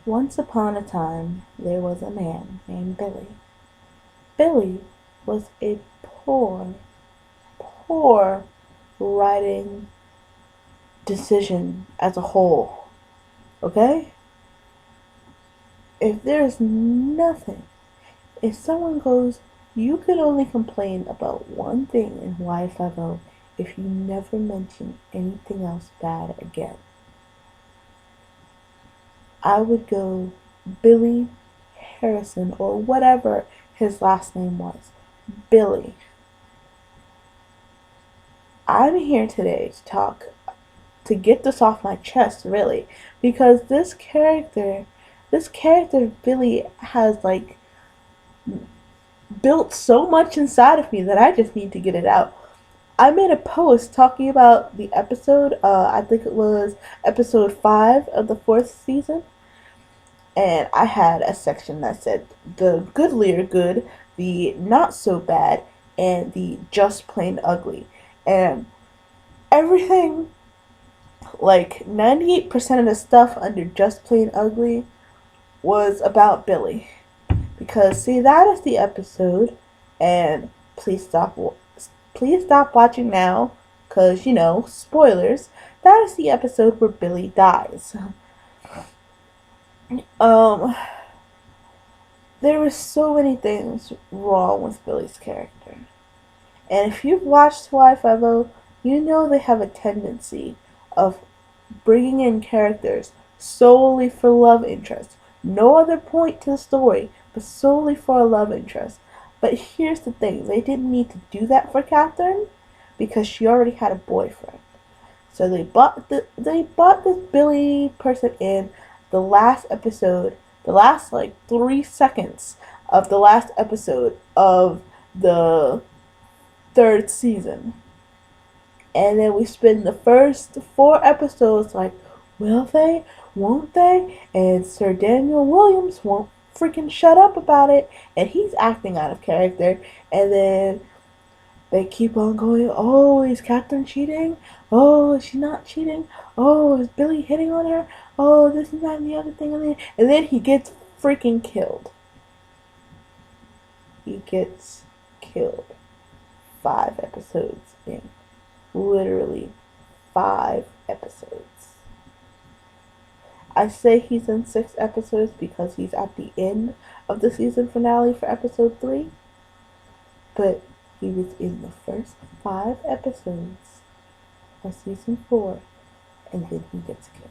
Once upon a time, there was a man named Billy. Billy was a poor, poor writing decision as a whole. Okay? If there's nothing, if someone goes, you can only complain about one thing in Hawaii 5 if you never mention anything else bad again. I would go Billy Harrison or whatever his last name was. Billy. I'm here today to talk, to get this off my chest, really, because this character Billy has like built so much inside of me that I just need to get it out. I made a post talking about the episode, I think it was episode 5 of the 4th season, and I had a section that said the goodly or good, the not so bad, and the just plain ugly. And everything, like 98% of the stuff under just plain ugly, was about Billy. Because see, that is the episode, and please stop watching now, cause spoilers. That is the episode where Billy dies. Um, there were so many things wrong with Billy's character, and if you've watched Hawaii 5 you know they have a tendency of bringing in characters solely for love interest. No other point to the story, but solely for a love interest. But here's the thing, they didn't need to do that for Catherine because she already had a boyfriend. So they bought this Billy person in the last episode, the last like 3 seconds of the last episode of the 3rd season. And then we spend the first 4 episodes like, will they? Won't they? And Sir Daniel Williams won't freaking shut up about it. And he's acting out of character. And then they keep on going, oh, is Catherine cheating? Oh, is she not cheating? Oh, is Billy hitting on her? Oh, this and that and the other thing. And then he gets freaking killed. He gets killed. 5 episodes in. Literally 5 episodes. I say he's in 6 episodes because he's at the end of the season finale for episode 3, but he was in the first 5 episodes of season 4, and then he gets killed.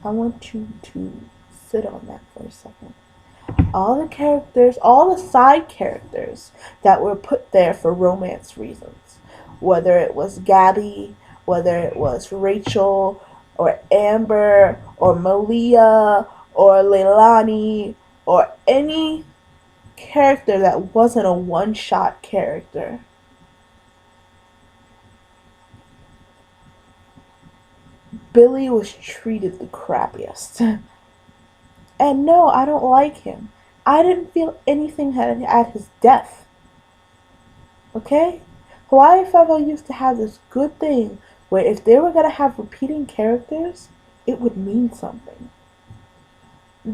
I want you to sit on that for a second. All the characters, all the side characters that were put there for romance reasons, whether it was Gabby, whether it was Rachel, or Amber, or Malia, or Leilani, or any character that wasn't a one-shot character. Billy was treated the crappiest. And no, I don't like him. I didn't feel anything at his death. Okay? Hawaii 5 used to have this good thing where if they were going to have repeating characters, it would mean something.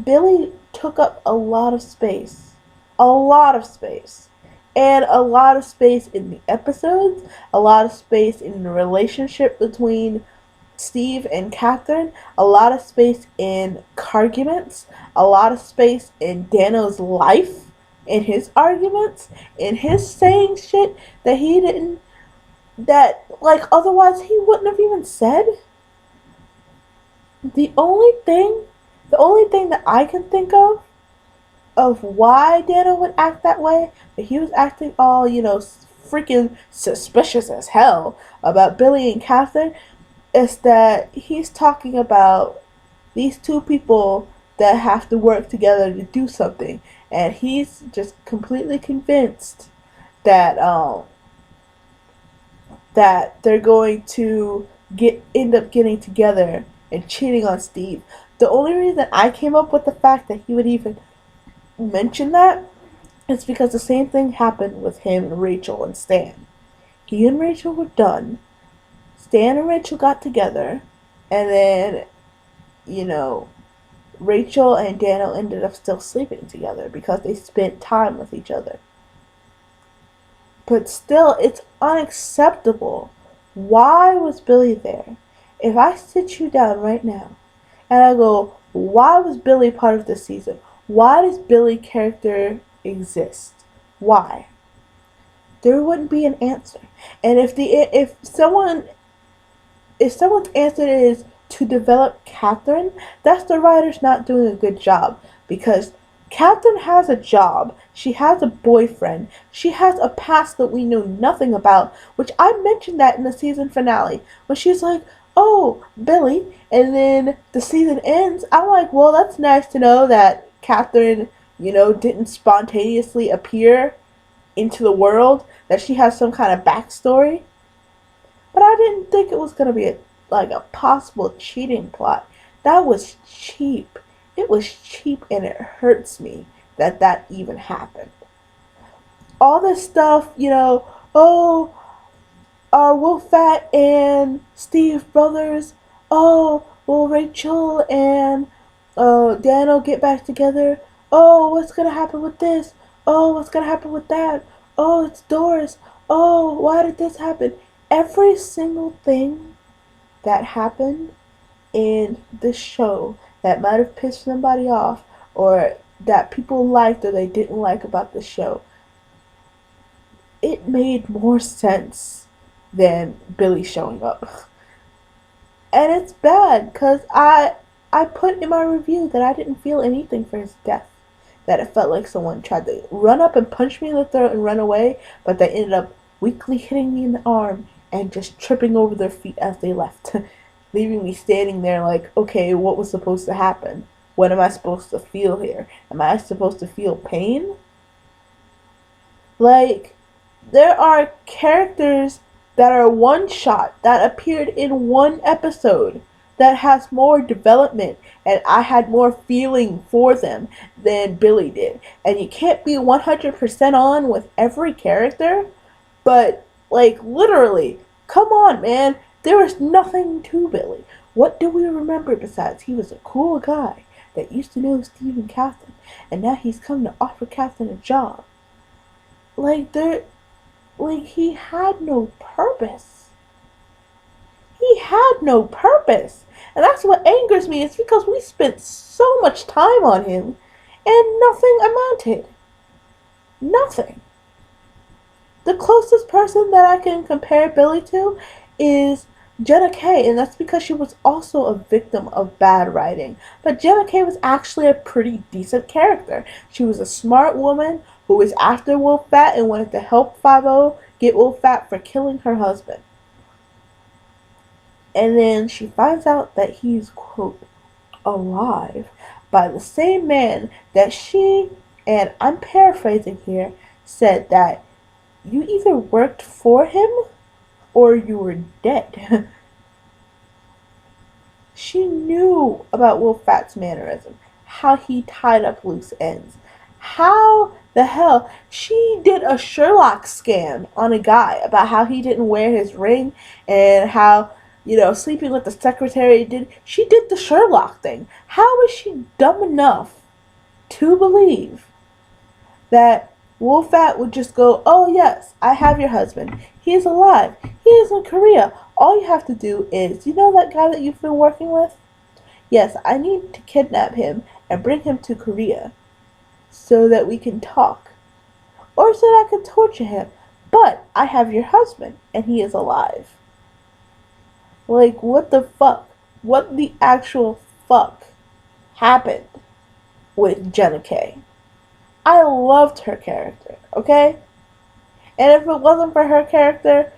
Billy took up a lot of space. A lot of space. And a lot of space in the episodes, a lot of space in the relationship between Steve and Catherine, a lot of space in arguments, a lot of space in Dano's life, in his arguments, in his saying shit that he didn't, that, like, otherwise he wouldn't have even said. The only thing, the only thing that I can think of why Dano would act that way, that he was acting all, freaking suspicious as hell about Billy and Catherine, is that he's talking about these two people that have to work together to do something, and he's just completely convinced that that they're going to end up getting together and cheating on Steve. The only reason I came up with the fact that he would even mention that is because the same thing happened with him and Rachel and Stan. He and Rachel were done. Stan and Rachel got together, and then you know, Rachel and Daniel ended up still sleeping together because they spent time with each other. But still, it's unacceptable. Why was Billy there? If I sit you down right now and I go, why was Billy part of this season? Why does Billy character exist? Why? There wouldn't be an answer. And if someone's answer is to develop Catherine, that's the writers not doing a good job, because Catherine has a job, she has a boyfriend, she has a past that we know nothing about, which I mentioned that in the season finale when she's like, "Oh, Billy," and then the season ends. I'm like, well, that's nice to know that Catherine, didn't spontaneously appear into the world, that she has some kind of backstory. But I didn't think it was gonna be a possible cheating plot. That was cheap. It was cheap, and it hurts me that that even happened. All this stuff, oh, are Wolfat and Steve brothers? Oh, will Rachel and Daniel get back together? Oh, what's gonna happen with this? Oh, what's gonna happen with that? Oh, it's Doris. Oh, why did this happen? Every single thing that happened in this show that might have pissed somebody off, or that people liked or they didn't like about the show, it made more sense than Billy showing up. And it's bad because I put in my review that I didn't feel anything for his death. That it felt like someone tried to run up and punch me in the throat and run away, but they ended up weakly hitting me in the arm and just tripping over their feet as they left, leaving me standing there like, okay, what was supposed to happen? What am I supposed to feel here? Am I supposed to feel pain? Like, there are characters that are one shot, that appeared in one episode, that has more development, and I had more feeling for them than Billy did. And you can't be 100% on with every character, but, like, literally, come on, man. There was nothing to Billy. What do we remember besides he was a cool guy that used to know Steve and Catherine, and now he's come to offer Catherine a job? He had no purpose. He had no purpose. And that's what angers me. It's because we spent so much time on him and nothing amounted. Nothing. The closest person that I can compare Billy to is Jenna Kaye, and that's because she was also a victim of bad writing. But Jenna Kaye was actually a pretty decent character. She was a smart woman who was after Wolfat and wanted to help 50 get Wolfat for killing her husband. And then she finds out that he's, quote, alive by the same man that she, and I'm paraphrasing here, said that you either worked for him or you were dead. She knew about Wolfat's mannerism, how he tied up loose ends. How the hell she did a Sherlock scam on a guy about how he didn't wear his ring and how, sleeping with the secretary she did the Sherlock thing. How was she dumb enough to believe that Wolfat would just go, "Oh yes, I have your husband. He is alive. He is in Korea. All you have to do is, that guy that you've been working with? Yes, I need to kidnap him and bring him to Korea so that we can talk. Or so that I can torture him. But I have your husband and he is alive." Like, what the fuck? What the actual fuck happened with Jenna Kaye? I loved her character, okay? And if it wasn't for her character,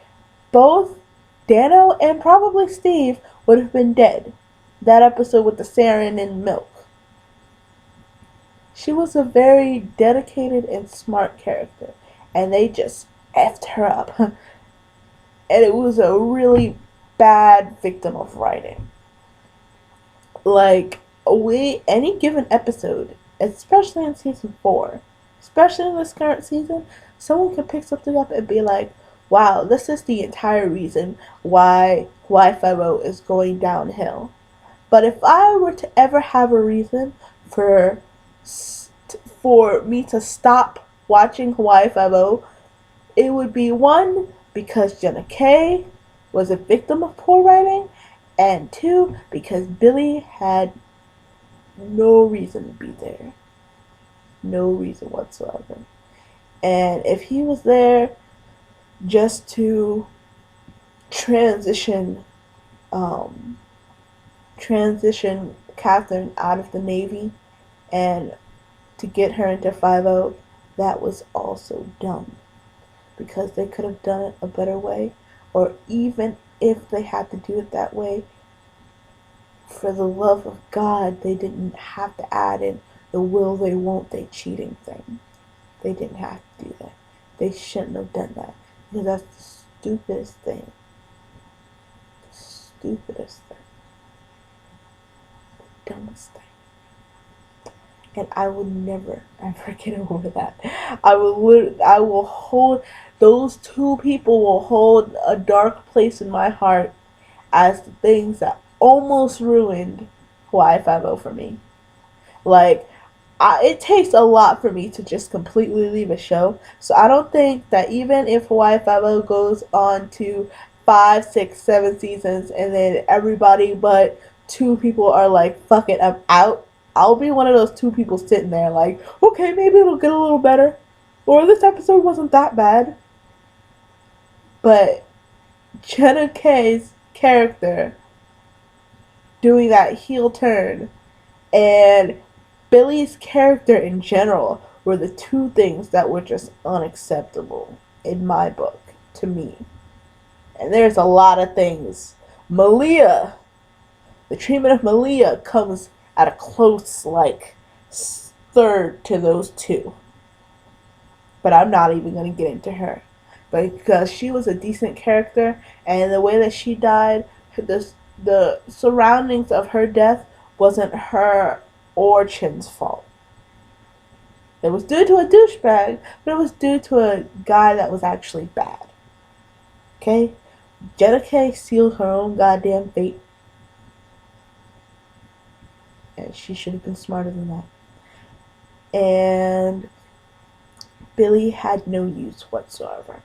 both Dano and probably Steve would have been dead. That episode with the sarin and milk. She was a very dedicated and smart character, and they just effed her up. And it was a really bad victim of writing. Like, any given episode, especially in season 4, especially in this current season, someone can pick something up and be like, wow, this is the entire reason why Y50 is going downhill. But if I were to ever have a reason for for me to stop watching Hawaii Five-O, it would be one because Jenna Kaye was a victim of poor writing, and two because Billy had no reason to be there, no reason whatsoever. And if he was there just to transition um, transition Catherine out of the Navy and to get her into 5-0, that was also dumb because they could have done it a better way. Or even if they had to do it that way, for the love of God, they didn't have to add in the will they won't they cheating thing. They didn't have to do that. They shouldn't have done that because that's the stupidest thing. The stupidest thing. The dumbest thing. And I will never ever get over that. I will hold those two people will hold a dark place in my heart as the things that almost ruined Hawaii Five-O for me. Like, it takes a lot for me to just completely leave a show. So I don't think that even if Hawaii Five-O goes on to 5, 6, 7 seasons and then everybody but two people are like, fuck it, I'm out, I'll be one of those two people sitting there like, okay, maybe it'll get a little better. Or this episode wasn't that bad. But Jenna Kaye's character doing that heel turn and Billy's character in general were the two things that were just unacceptable in my book to me. And there's a lot of things. Malia, the treatment of Malia comes at a close, like, third to those two. But I'm not even going to get into her. Because she was a decent character, and the way that she died, the surroundings of her death wasn't her or Chin's fault. It was due to a douchebag, but it was due to a guy that was actually bad. Okay? Jenna Kaye sealed her own goddamn fate. And she should have been smarter than that. And Billy had no use whatsoever.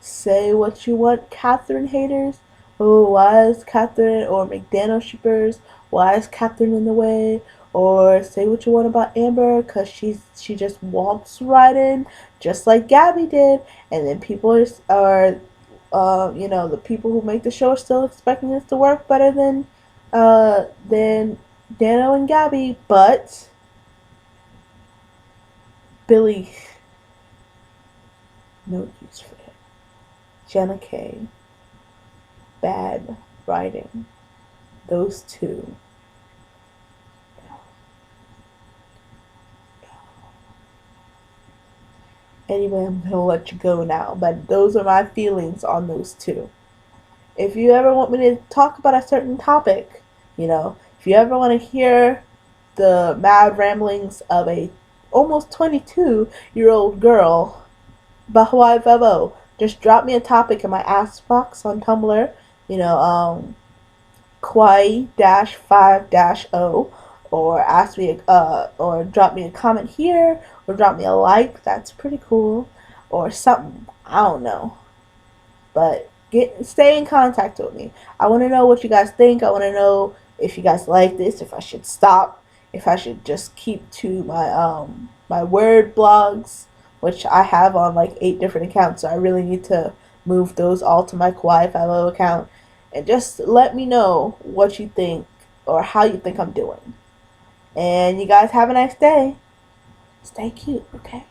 Say what you want, Catherine haters. Oh, why is Catherine or McDaniel shippers? Why is Catherine in the way? Or say what you want about Amber, cause she just walks right in, just like Gabby did, and then people are the people who make the show are still expecting this to work better than Dano and Gabby, but Billy, no use for it. Jenna Kaye, bad writing. Those two. Anyway, I'm gonna let you go now, but those are my feelings on those two. If you ever want me to talk about a certain topic, if you ever want to hear the mad ramblings of a almost 22-year-old girl about Hawaii Five-O, just drop me a topic in my ask box on Tumblr, Kawaii-5-O, or ask me, or drop me a comment here, or drop me a like. That's pretty cool, or something. I don't know, but stay in contact with me. I want to know what you guys think. I want to know if you guys like this, if I should stop, if I should just keep to my word blogs, which I have on like 8 different accounts. So I really need to move those all to my Kawaii Five-O account, and just let me know what you think or how you think I'm doing. And you guys have a nice day. Stay cute, okay?